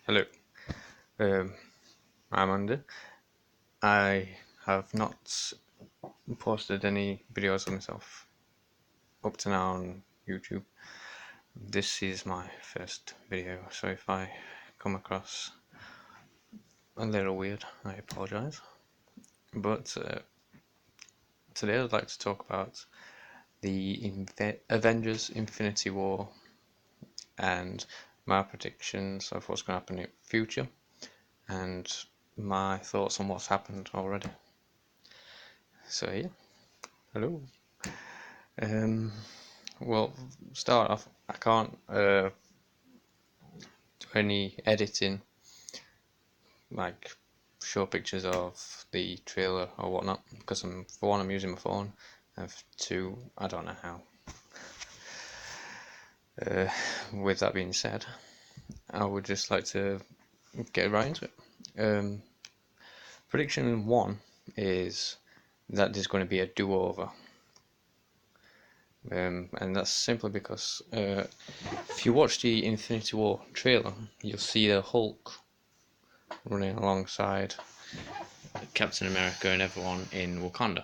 Hello, um, I'm Andy. I have not posted any videos of myself up to now on YouTube. This is my first video, so if I come across a little weird, I apologise. But today I'd like to talk about the Avengers Infinity War and my predictions of what's going to happen in the future and my thoughts on what's happened already. So yeah, hello. Um, well, start off, I can't do any editing, like show pictures of the trailer or whatnot, because for one, I'm using my phone, and for two, I don't know how. With that being said, I would just like to get right into it. Prediction one is that there's going to be a do-over. And that's simply because if you watch the Infinity War trailer, you'll see the Hulk running alongside Captain America and everyone in Wakanda,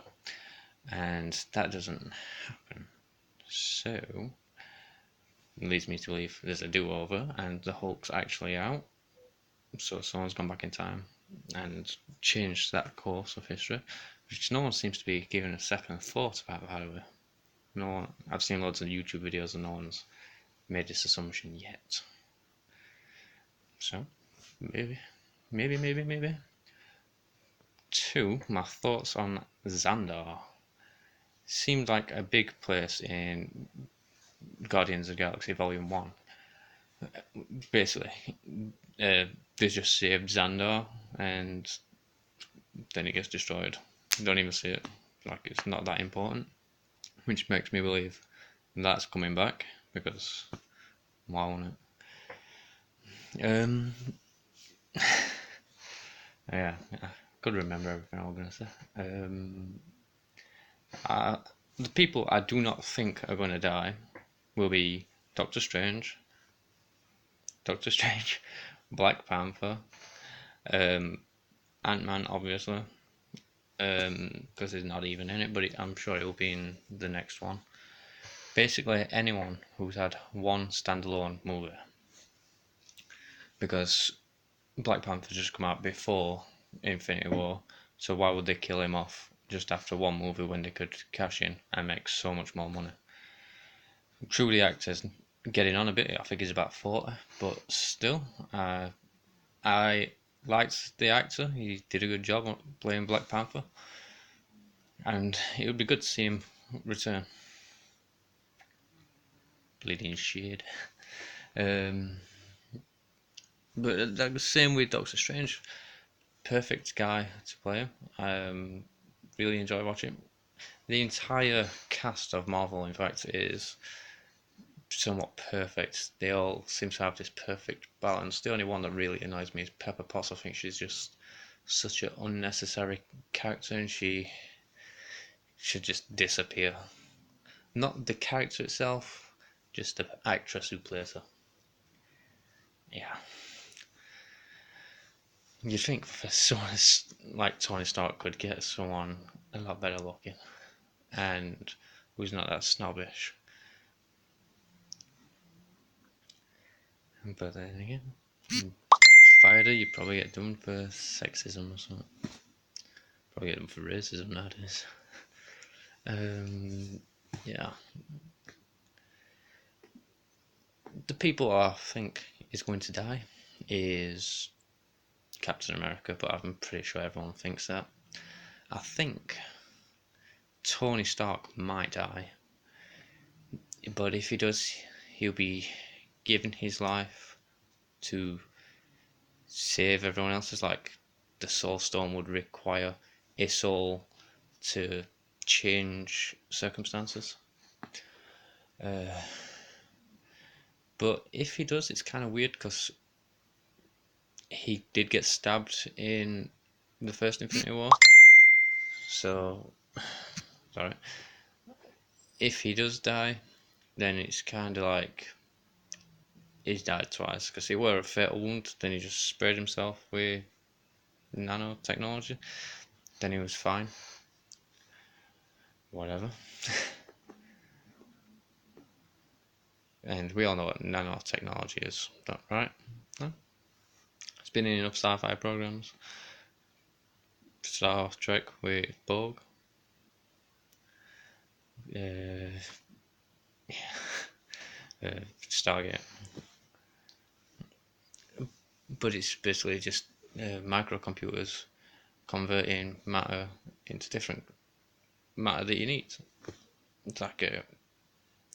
and that doesn't happen. So it leads me to believe there's a do-over and the Hulk's actually out. So someone's gone back in time and changed that course of history, which no one seems to be giving a second thought about, by the way. No one, I've seen loads of YouTube videos and no one's made this assumption yet. So maybe. Two, my thoughts on Xandar. Seemed like a big place in Guardians of the Galaxy Volume 1. Basically, they just saved Xandar and then it gets destroyed. Don't even see it. Like, it's not that important. Which makes me believe that's coming back, because why wouldn't it? Yeah, I could remember everything I was going to say. The people I do not think are going to die will be Doctor Strange, Black Panther, Ant-Man, obviously, because he's not even in it, but I'm sure he'll be in the next one. Basically, anyone who's had one standalone movie, because Black Panther just come out before Infinity War, so why would they kill him off just after one movie when they could cash in and make so much more money? True, the actor's getting on a bit. I think he's about 40, but still, I liked the actor. He did a good job on playing Black Panther, and it would be good to see him return. Bleeding shade. But the same with Doctor Strange. Perfect guy to play him. Really enjoy watching. The entire cast of Marvel, in fact, is somewhat perfect. They all seem to have this perfect balance. The only one that really annoys me is Pepper Potts. I think she's just such an unnecessary character, and she should just disappear. Not the character itself, just the actress who plays her. Yeah. You'd think for someone like Tony Stark could get someone a lot better looking and who's not that snobbish. But then again, fired her, you'd probably get done for sexism or something. Probably get done for racism nowadays. Yeah. The people I think is going to die is Captain America, but I'm pretty sure everyone thinks that. I think Tony Stark might die, but if he does, he'll be giving his life to save everyone else's. Like, the Soul Stone would require a soul to change circumstances. But if he does, it's kind of weird because he did get stabbed in the first Infinity War. So, sorry. If he does die, then it's kind of like he's died twice because he wore a fatal wound. Then he just sprayed himself with nanotechnology. Then he was fine. Whatever. And we all know what nanotechnology is, right? No? It's been in enough sci-fi programs. Star Trek with Borg. Uh, Stargate. But it's basically just microcomputers converting matter into different matter that you need. It's like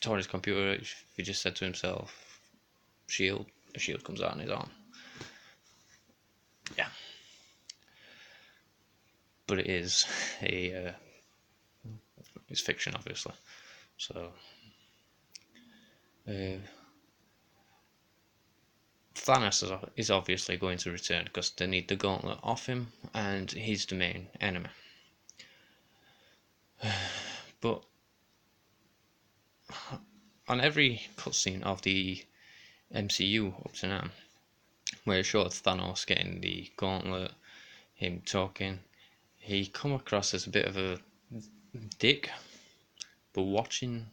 Tony's computer. If he just said to himself, "Shield," a shield comes out on his arm. Yeah, but it is it's fiction, obviously. So Thanos is obviously going to return because they need the gauntlet off him, and he's the main enemy. But on every cutscene of the MCU up to now, where it showed Thanos getting the gauntlet, him talking, he come across as a bit of a dick. But watching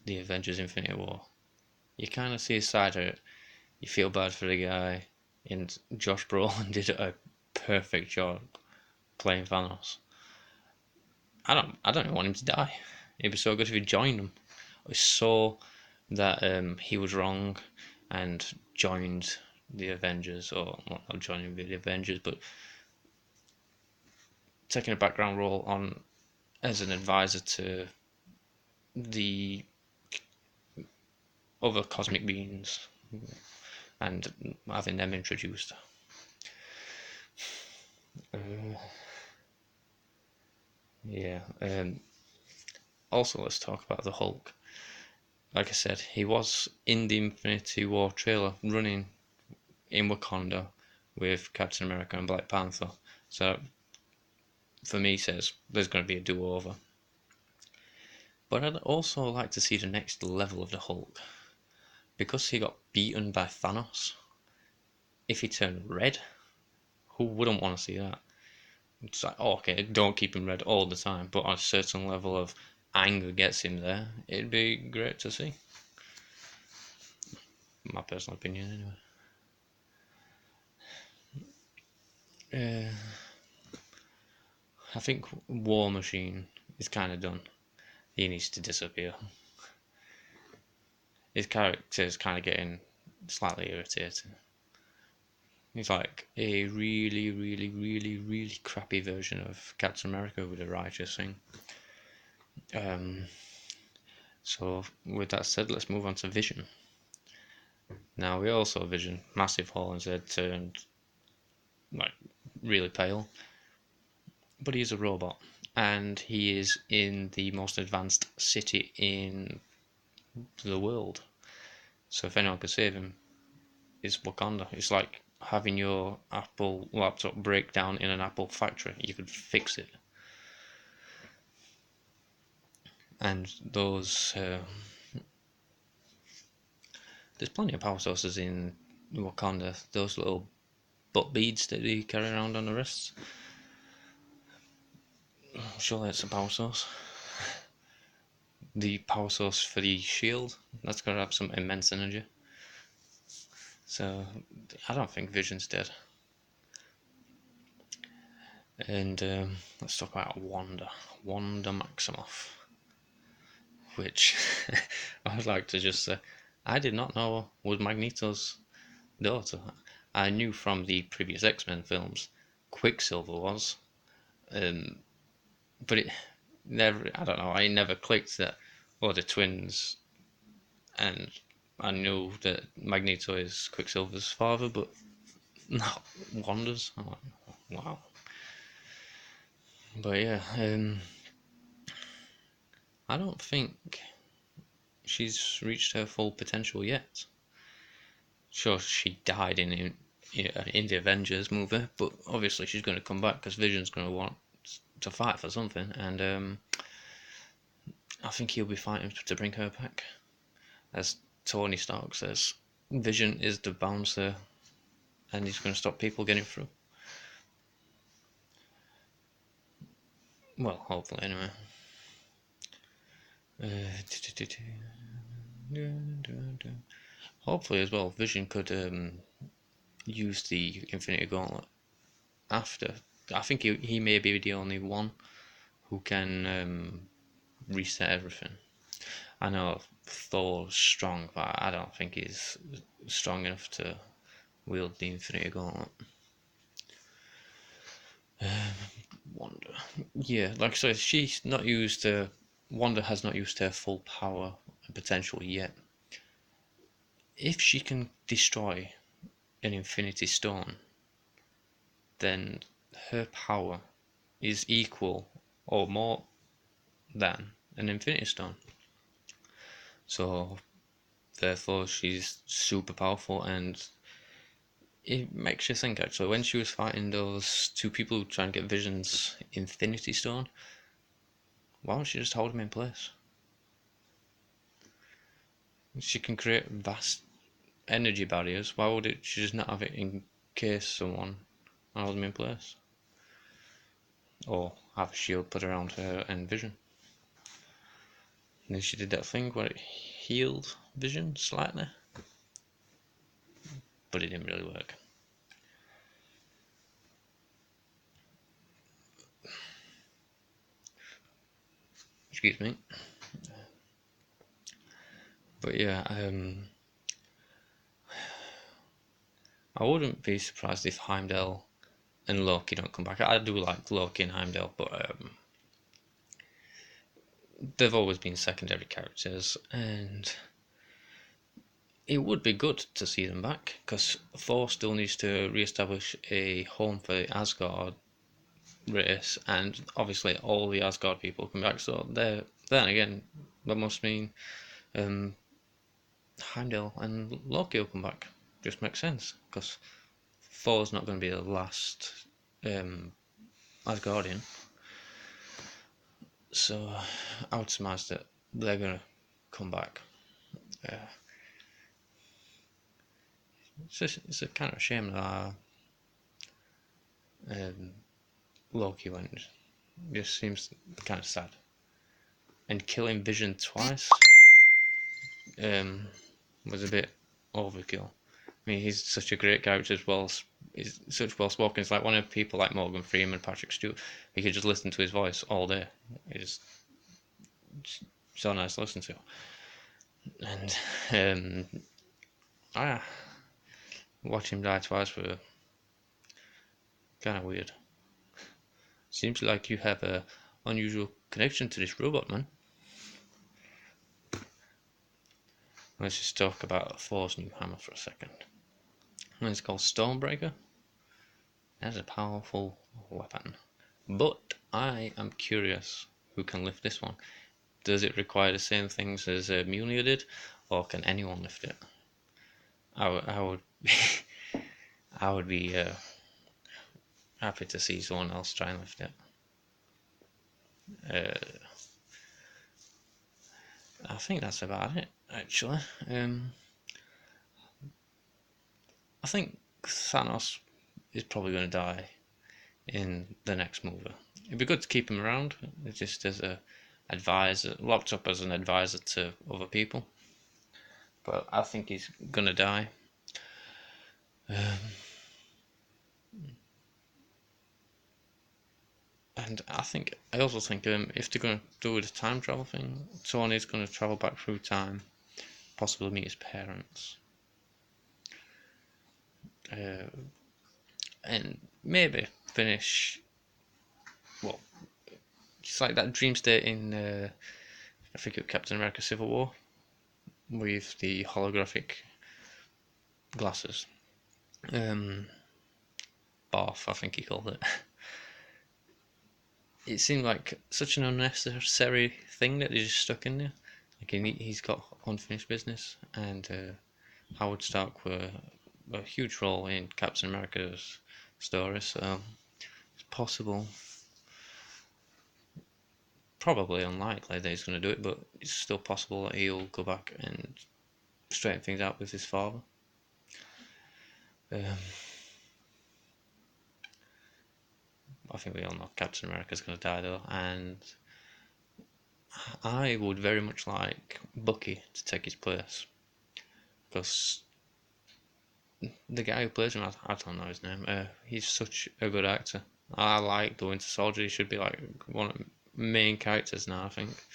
the Avengers Infinity War, you kind of see his side of it. You feel bad for the guy, and Josh Brolin did a perfect job playing Thanos. I don't even want him to die. It'd be so good if he joined them. I saw that he was wrong and joined the Avengers, or well, not joining the Avengers, but taking a background role on as an advisor to the other cosmic beings and having them introduced. Yeah. Also, let's talk about the Hulk. Like I said, he was in the Infinity War trailer running in Wakanda with Captain America and Black Panther. So, for me, says there's going to be a do-over. But I'd also like to see the next level of the Hulk. Because he got beaten by Thanos, if he turned red, who wouldn't want to see that? It's like, oh, okay, don't keep him red all the time, but on a certain level of anger gets him there, it'd be great to see. My personal opinion, anyway. I think War Machine is kind of done. He needs to disappear. His character is kind of getting slightly irritating. He's like a really, really, really, really crappy version of Captain America with a righteous thing. So with that said, let's move on to Vision. Now we also Vision, massive hole in his head, turned like really pale. But he's a robot, and he is in the most advanced city in the world. So if anyone could save him, it's Wakanda. It's like having your Apple laptop break down in an Apple factory. You could fix it. And those there's plenty of power sources in Wakanda. Those little butt beads that they carry around on the wrists. Surely it's a power source. The power source for the shield, that's got to have some immense energy. So I don't think Vision's dead. And let's talk about Wanda Maximoff, which I would like to just say I did not know was Magneto's daughter. I knew from the previous X-Men films Quicksilver was, but it never, I don't know, I never clicked that, oh, the twins, and I knew that Magneto is Quicksilver's father, but not Wanda's. I'm like, wow. But yeah, I don't think she's reached her full potential yet. Sure, she died in the Avengers movie, but obviously she's going to come back because Vision's going to want to fight for something, and I think he'll be fighting to bring her back. As Tony Stark says, Vision is the bouncer, and he's going to stop people getting through. Well, hopefully, anyway. Hopefully, as well, Vision could use the Infinity Gauntlet after. I think he may be the only one who can reset everything. I know Thor's strong, but I don't think he's strong enough to wield the Infinity Gauntlet. Wanda. Yeah, like I said, she's not used Wanda has not used her full power and potential yet. If she can destroy an Infinity Stone, then her power is equal or more than an Infinity Stone. So therefore, she's super powerful, and it makes you think. Actually, when she was fighting those two people who trying to get Vision's Infinity Stone, why don't she just hold him in place? She can create vast energy barriers. Why would she just not have it in case someone holds them in place? Or have a shield put around her and Vision. And then she did that thing where it healed Vision slightly, but it didn't really work. Excuse me. But yeah, I wouldn't be surprised if Heimdall and Loki don't come back. I do like Loki and Heimdall, but they've always been secondary characters, and it would be good to see them back, because Thor still needs to re-establish a home for the Asgard race, and obviously all the Asgard people come back, so then again, that must mean Heimdall and Loki will come back. Just makes sense, because Thor's not going to be the last Asgardian. So I would surmise that they're going to come back. It's a kind of shame that Loki went. It just seems kind of sad. And killing Vision twice was a bit overkill. I mean, he's such a great character as well. He's such well spoken. It's like one of people like Morgan Freeman, Patrick Stewart. You could just listen to his voice all day. It's so nice to listen to. And watch him die twice were kind of weird. Seems like you have a unusual connection to this robot, man. Let's just talk about Thor's new hammer for a second. It's called Stormbreaker. That's a powerful weapon. But I am curious who can lift this one. Does it require the same things as Mjolnir did, or can anyone lift it? I would I would be happy to see someone else try and lift it. I think that's about it, actually. I think Thanos is probably going to die in the next movie. It'd be good to keep him around, just as a advisor, locked up as an advisor to other people. But I think he's going to die. And I also think if they're going to do the time travel thing, Tony's going to travel back through time, possibly meet his parents. And maybe finish, well, it's like that dream state in, I think it was Captain America Civil War, with the holographic glasses. Barf, I think he called it. It seemed like such an unnecessary thing that they just stuck in there. Like he's got unfinished business, and Howard Stark were a huge role in Captain America's story, so it's possible, probably unlikely that he's going to do it, but it's still possible that he'll go back and straighten things out with his father. Um, I think we all know Captain America's going to die though, and I would very much like Bucky to take his place, because the guy who plays him, I don't know his name. He's such a good actor. I like the Winter Soldier. He should be like one of the main characters now, I think.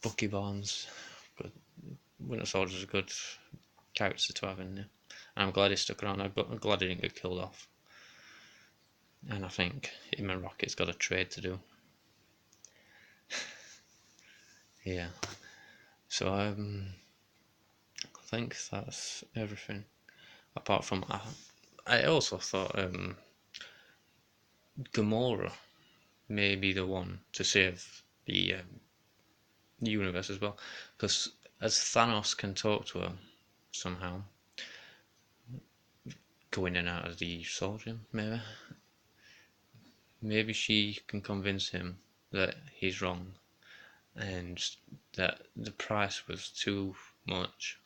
Bucky Barnes, good. Winter Soldier's a good character to have in there. I'm glad he stuck around. I'm glad he didn't get killed off. And I think him and Rocket's got a trade to do. Yeah. So I think that's everything. Apart from, I also thought Gamora may be the one to save the universe as well, because as Thanos can talk to her somehow, go in and out of the soldier, maybe she can convince him that he's wrong and that the price was too much,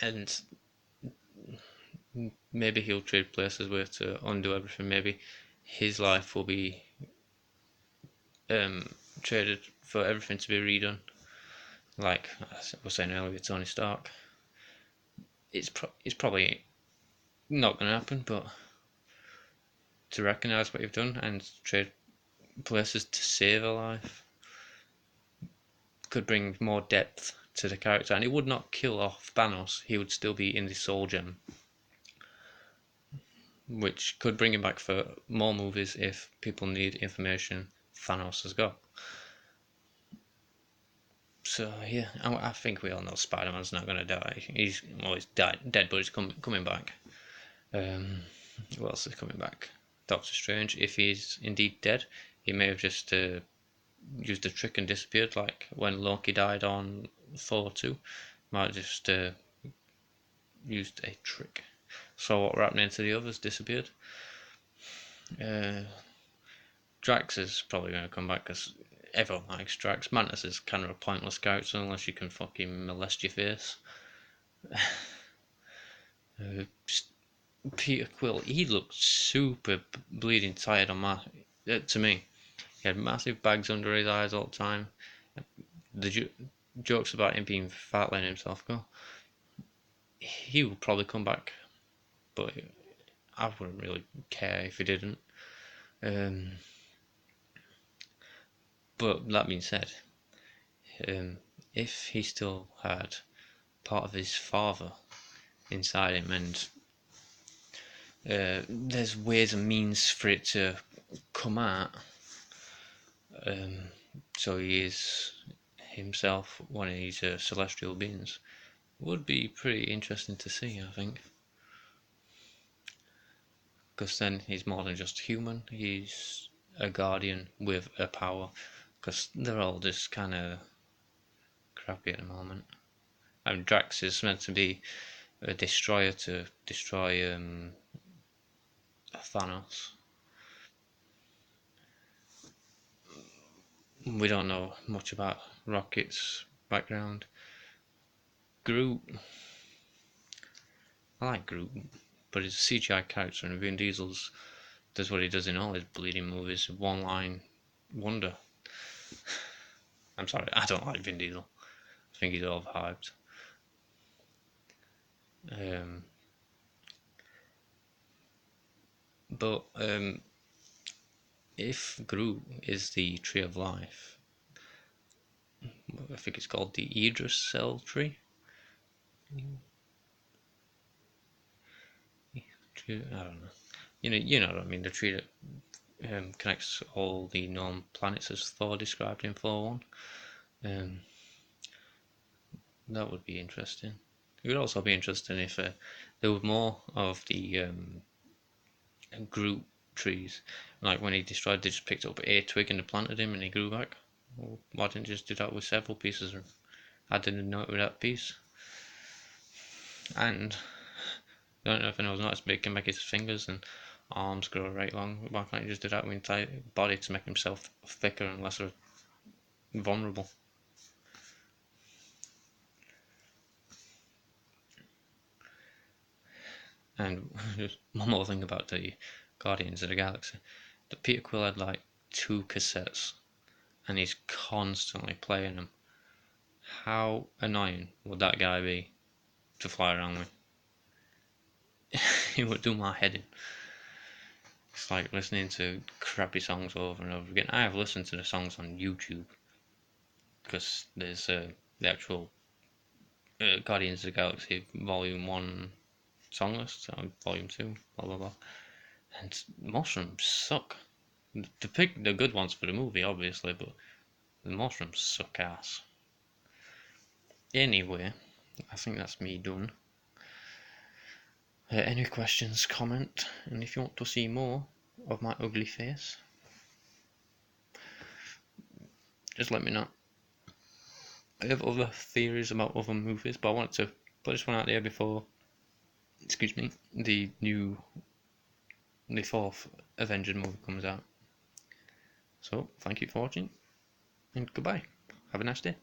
and maybe he'll trade places with her to undo everything. Maybe his life will be traded for everything to be redone, like I was saying earlier, Tony Stark. It's probably not going to happen, but to recognise what you've done and trade places to save a life could bring more depth to the character, and it would not kill off Thanos. He would still be in the Soul Gem, which could bring him back for more movies if people need information Thanos has got. So yeah, I think we all know Spider-Man's not going to die. He's always dead, but he's coming back. What else is coming back? Doctor Strange, if he's indeed dead, he may have just used a trick and disappeared, like when Loki died on Thor 2. Might have just used a trick. Saw what were happening to the others, disappeared. Drax is probably going to come back because everyone likes Drax. Mantis is kind of a pointless character unless you can fucking molest your face. Peter Quill, he looked super bleeding tired on to me. He had massive bags under his eyes all the time. The jokes about him being fat letting himself go. He will probably come back, but I wouldn't really care if he didn't. But that being said, if he still had part of his father inside him, and there's ways and means for it to come out, so he is himself one of these celestial beings, would be pretty interesting to see, I think. Because then he's more than just human, he's a guardian with a power, because they're all just kind of crappy at the moment. I mean, Drax is meant to be a destroyer to destroy Thanos. We don't know much about Rocket's background. Groot, I like Groot, but he's a CGI character, and Vin Diesel's does what he does in all his bleeding movies, one line wonder. I'm sorry, I don't like Vin Diesel. I think he's overhyped. But if Groot is the Tree of Life, I think it's called the Idris Cell Tree. I don't know. You know what I mean. The tree that connects all the known planets, as Thor described in Thor 1. That would be interesting. It would also be interesting if there were more of the Groot trees. Like when he destroyed, they just picked up a twig and planted him, and he grew back. Well, why didn't you just do that with several pieces? I didn't know it with that piece. And I don't know if anyone's noticed, but he can make his fingers and arms grow right long. Why can't he just do that with his entire body to make himself thicker and less vulnerable? And just one more thing about the Guardians of the Galaxy. That Peter Quill had like 2 cassettes, and he's constantly playing them. How annoying would that guy be to fly around with? It would do my head in. It's like listening to crappy songs over and over again. I have listened to the songs on YouTube because there's the actual Guardians of the Galaxy Volume 1 song list, Volume 2, blah blah blah. And most of them suck. To pick the good ones for the movie, obviously, but most of them suck ass. Anyway, I think that's me done. Any questions, comment, and if you want to see more of my ugly face, just let me know. I have other theories about other movies, but I wanted to put this one out there before, excuse me, the 4th Avengers movie comes out. So, thank you for watching, and goodbye. Have a nice day.